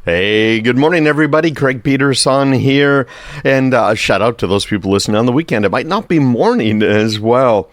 Hey, good morning, everybody. Craig Peterson here. And a shout out to those people listening on the weekend. It might not be morning as well.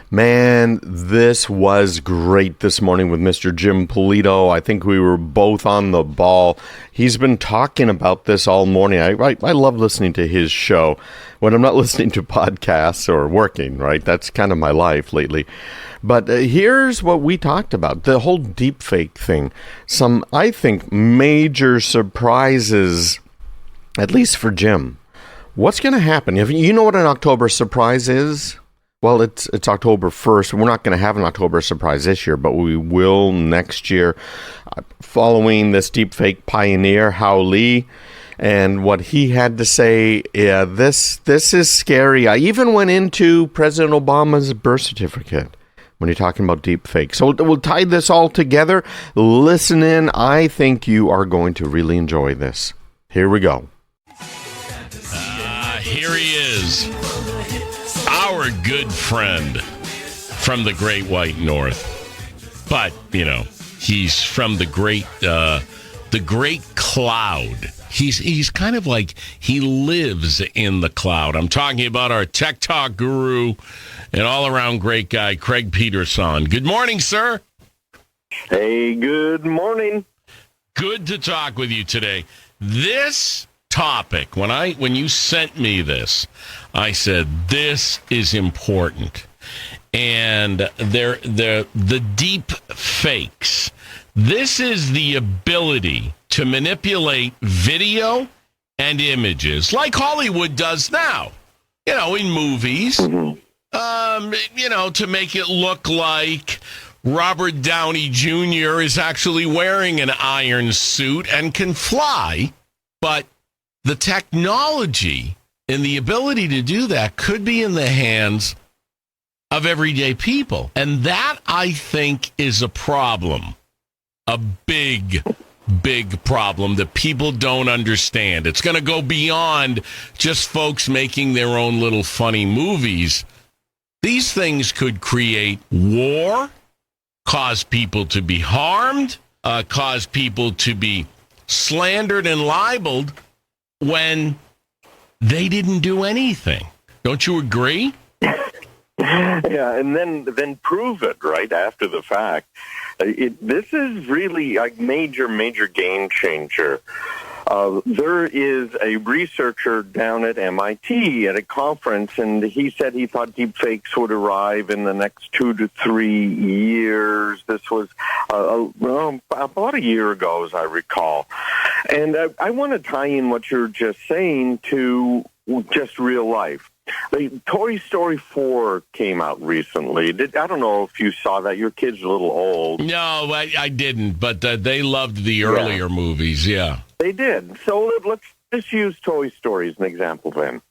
Man, this was great this morning with Mr. Jim Polito. I think we were both on the ball. He's been talking about this all morning. I love listening to his show when I'm not listening to podcasts or working, right? That's kind of my life lately. But here's what we talked about, the whole deepfake thing. Some, I think, major surprises, at least for Jim. What's going to happen? If you know what an October surprise is? Well, it's October 1st. We're not going to have an October surprise this year, but we will next year. Following this deepfake pioneer, Hau Lee, and what he had to say, yeah, this is scary. I even went into President Obama's birth certificate when you're talking about deepfake. So we'll tie this all together. Listen in. I think you are going to really enjoy this. Here we go. Here he is. Our good friend from the Great White North. But, you know, he's from the great cloud. He's kind of like he lives in the cloud. I'm talking about our tech talk guru and all-around great guy, Craig Peterson. Good morning, sir. Hey, good morning. Good to talk with you today. This topic, when you sent me this, I said, this is important. And the deep fakes. This is the ability to manipulate video and images like Hollywood does now, you know, in movies, you know, to make it look like Robert Downey Jr. is actually wearing an iron suit and can fly. But the technology and the ability to do that could be in the hands of everyday people. And that, I think, is a problem. A big problem that people don't understand. It's going to go beyond just folks making their own little funny movies. These things could create war, cause people to be harmed, cause people to be slandered and libeled when they didn't do anything. Don't you agree? Yeah, and then prove it right after the fact. This is really a major game changer. There is a researcher down at MIT at a conference, and he said he thought deepfakes would arrive in the next 2 to 3 years. This was about a year ago, as I recall. And I want to tie in what you're just saying to just real life. Toy Story 4 came out recently. I don't know if you saw that. Your kid's a little old. No, I didn't, but they loved the earlier movies, yeah. They did. So let's just use Toy Story as an example then.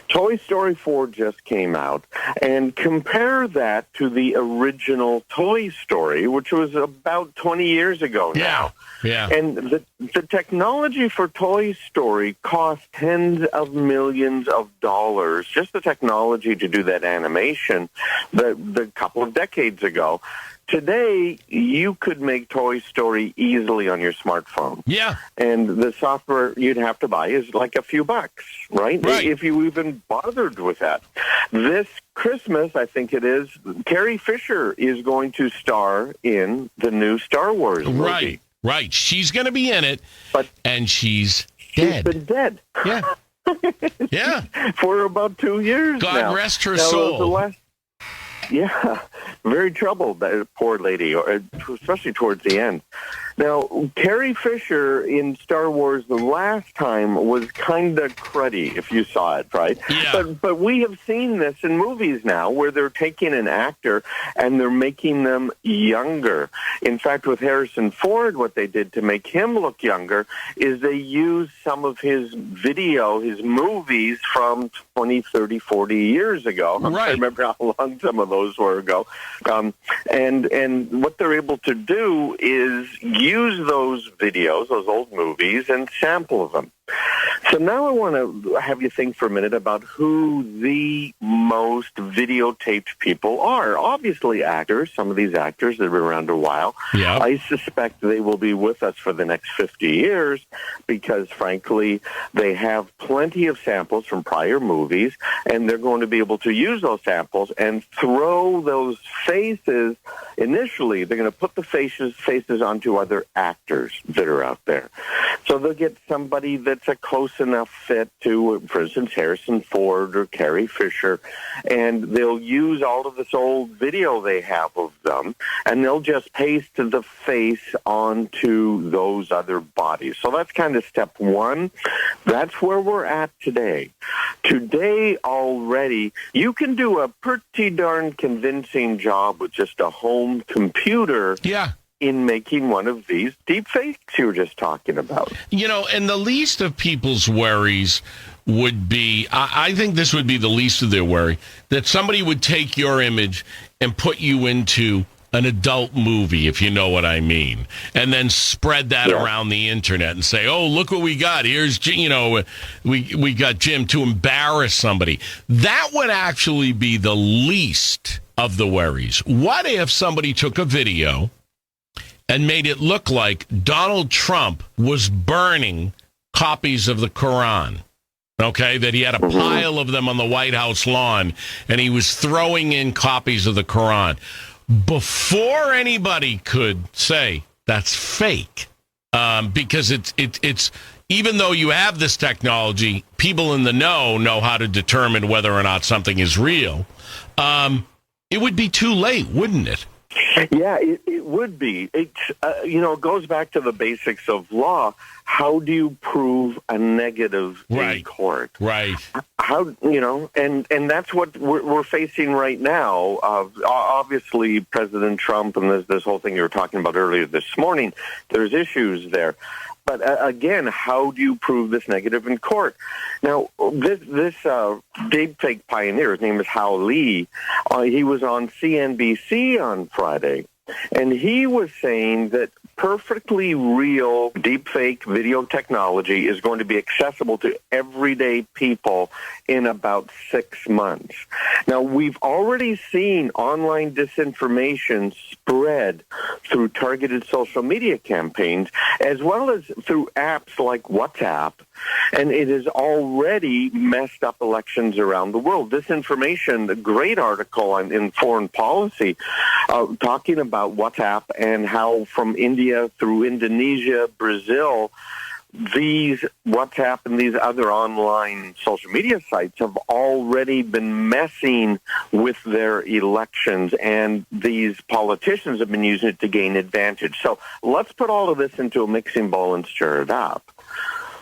Toy Story 4 just came out, and compare that to the original Toy Story, which was about 20 years ago now. Yeah. And the technology for Toy Story cost tens of millions of dollars, just the technology to do that animation, the couple of decades ago. Today, you could make Toy Story easily on your smartphone. Yeah. And the software you'd have to buy is like a few bucks, right? If you even bothered with that. This Christmas, I think it is, Carrie Fisher is going to star in the new Star Wars movie. Right. She's going to be in it, and she's dead. She's been dead. Yeah. Yeah. For about 2 years now. God rest her soul. Yeah, very troubled, that poor lady, especially towards the end. Now, Carrie Fisher in Star Wars the last time was kind of cruddy, if you saw it, right? Yeah. But we have seen this in movies now where they're taking an actor and they're making them younger. In fact, with Harrison Ford, what they did to make him look younger is they used some of his video, his movies from 20, 30, 40 years ago. Right. I remember how long some of those were ago. And what they're able to do is use those videos, those old movies, and sample them. So now I want to have you think for a minute about who the most videotaped people are. Obviously actors, some of these actors that have been around a while. Yeah. I suspect they will be with us for the next 50 years because, frankly, they have plenty of samples from prior movies, and they're going to be able to use those samples and throw those faces. Initially, they're going to put the faces onto other actors that are out there. So they'll get somebody that's a close enough fit to, for instance, Harrison Ford or Carrie Fisher, and they'll use all of this old video they have of them, and they'll just paste the face onto those other bodies. So that's kind of step one. That's where we're at today. Today already, you can do a pretty darn convincing job with just a home computer. Yeah. In making one of these deep fakes you were just talking about. You know, and the least of people's worries would be, I think this would be the least of their worry, that somebody would take your image and put you into an adult movie, if you know what I mean, and then spread that around the internet and say, oh, look what we got. Here's, we got Jim to embarrass somebody. That would actually be the least of the worries. What if somebody took a video and made it look like Donald Trump was burning copies of the Quran, okay, that he had a pile of them on the White House lawn, and he was throwing in copies of the Quran. Before anybody could say that's fake, because it's even though you have this technology, people in the know how to determine whether or not something is real. It would be too late, wouldn't it? Yeah, it would be. It goes back to the basics of law. How do you prove a negative in court? Right. How, and that's what we're facing right now. Obviously, President Trump and this whole thing you were talking about earlier this morning, there's issues there. But again, how do you prove this negative in court? Now, this deepfake pioneer, his name is Hau Lee, he was on CNBC on Friday, and he was saying that perfectly real deepfake video technology is going to be accessible to everyday people in about 6 months. Now, we've already seen online disinformation spread through targeted social media campaigns, as well as through apps like WhatsApp, and it has already messed up elections around the world. Disinformation, a great article in Foreign Policy, talking about WhatsApp and how from India through Indonesia, Brazil, these WhatsApp and these other online social media sites have already been messing with their elections, and these politicians have been using it to gain advantage. So let's put all of this into a mixing bowl and stir it up.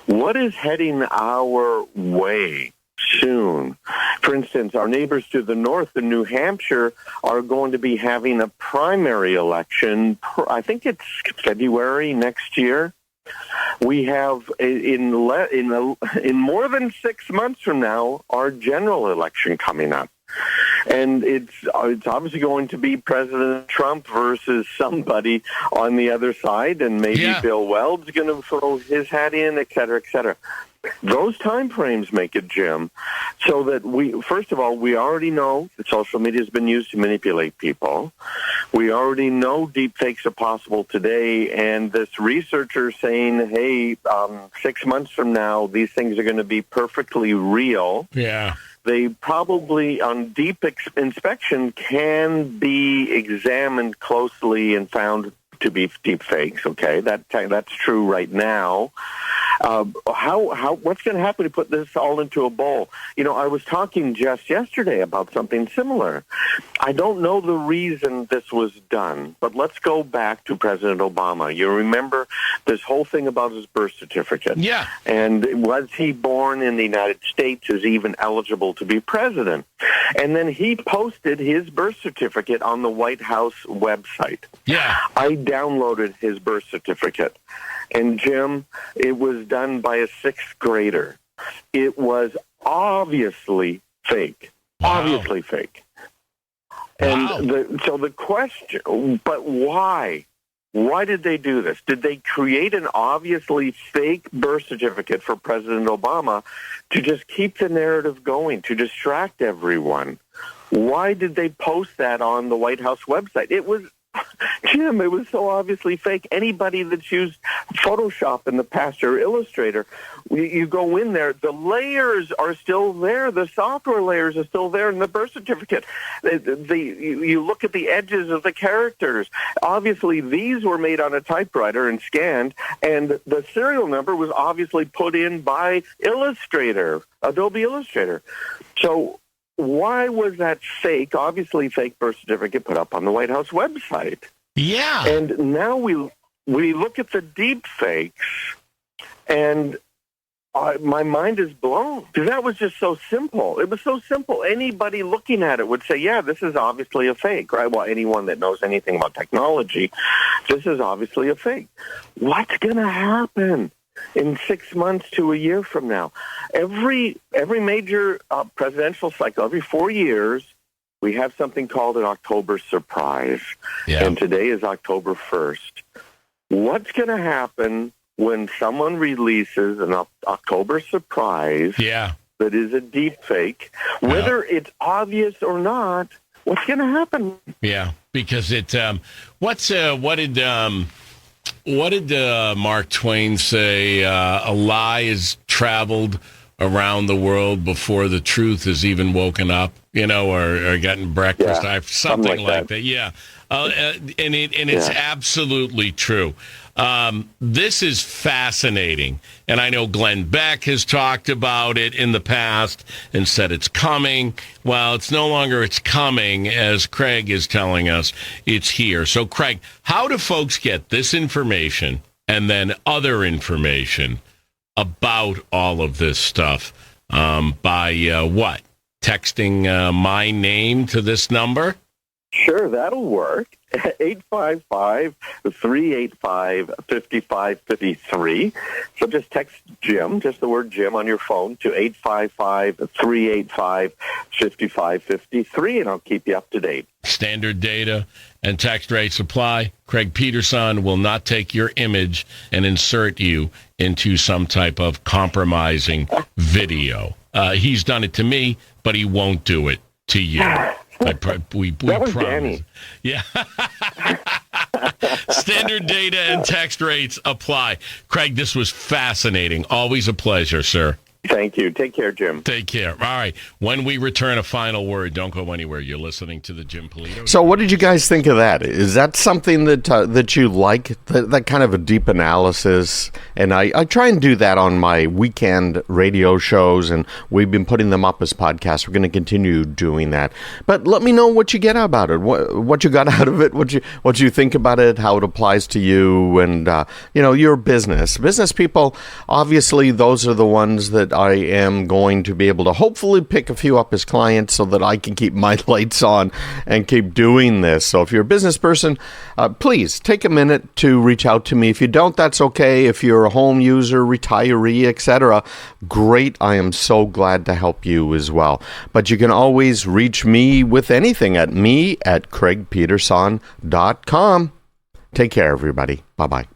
What is heading our way soon? For instance, our neighbors to the north in New Hampshire are going to be having a primary election. I think it's February next year. We have in more than 6 months from now our general election coming up. And it's obviously going to be President Trump versus somebody on the other side, and maybe Bill Weld's going to throw his hat in, et cetera, et cetera. Those time frames make it, Jim, so that first of all, we already know that social media has been used to manipulate people. We already know deep fakes are possible today, and this researcher saying, hey, 6 months from now, these things are going to be perfectly real. Yeah. They probably, on deep inspection, can be examined closely and found to be deep fakes. Okay, that's true right now. What's going to happen to put this all into a bowl? I was talking just yesterday about something similar. I don't know the reason this was done, but let's go back to President Obama. You remember this whole thing about his birth certificate? Yeah. And was he born in the United States? Is he even eligible to be president? And then he posted his birth certificate on the White House website. Yeah. I downloaded his birth certificate. And, Jim, it was done by a sixth grader. It was obviously fake. Wow. Obviously fake. And so the question, but why? Why did they do this? Did they create an obviously fake birth certificate for President Obama to just keep the narrative going, to distract everyone? Why did they post that on the White House website? It was, Jim, it was so obviously fake. Anybody that's used Photoshop in the past or Illustrator, you go in there, the layers are still there. The software layers are still there in the birth certificate. You look at the edges of the characters. Obviously, these were made on a typewriter and scanned, and the serial number was obviously put in by Illustrator, Adobe Illustrator. So why was that fake, obviously fake birth certificate put up on the White House website? Yeah. And now we look at the deep fakes, and my mind is blown. Because that was just so simple. It was so simple. Anybody looking at it would say, yeah, this is obviously a fake, right? Well, anyone that knows anything about technology, this is obviously a fake. What's going to happen in 6 months to a year from now? Every major presidential cycle, every 4 years, we have something called an October surprise. Yeah. And today is October 1st. What's going to happen when someone releases an October surprise that is a deep fake, whether it's obvious or not? What's going to happen? Yeah, because what did Mark Twain say? A lie has traveled around the world before the truth has even woken up, or gotten breakfast. Something like that. Yeah. And it's absolutely true. This is fascinating. And I know Glenn Beck has talked about it in the past and said it's coming. Well, it's no longer it's coming, as Craig is telling us. It's here. So, Craig, how do folks get this information and then other information about all of this stuff? By what? Texting my name to this number? Sure, that'll work. 855-385-5553. So just text Jim, just the word Jim on your phone, to 855-385-5553, and I'll keep you up to date. Standard data and text rates apply. Craig Peterson will not take your image and insert you into some type of compromising video. He's done it to me, but he won't do it to you. We that was promise. Danny. Yeah. Standard data and text rates apply. Craig, this was fascinating. Always a pleasure, sir. Thank you. Take care, Jim. Take care. All right. When we return, a final word. Don't go anywhere. You're listening to the Jim Polito. So what did you guys think of that? Is that something that you like, that kind of a deep analysis? And I try and do that on my weekend radio shows, and we've been putting them up as podcasts. We're going to continue doing that. But let me know what you get about it, what you got out of it, what you think about it, how it applies to you, and your business. Business people, obviously, those are the ones that I am going to be able to hopefully pick a few up as clients so that I can keep my lights on and keep doing this. So if you're a business person, please take a minute to reach out to me. If you don't, that's okay. If you're a home user, retiree, etc., great. I am so glad to help you as well. But you can always reach me with anything at me@craigpeterson.com. Take care, everybody. Bye-bye.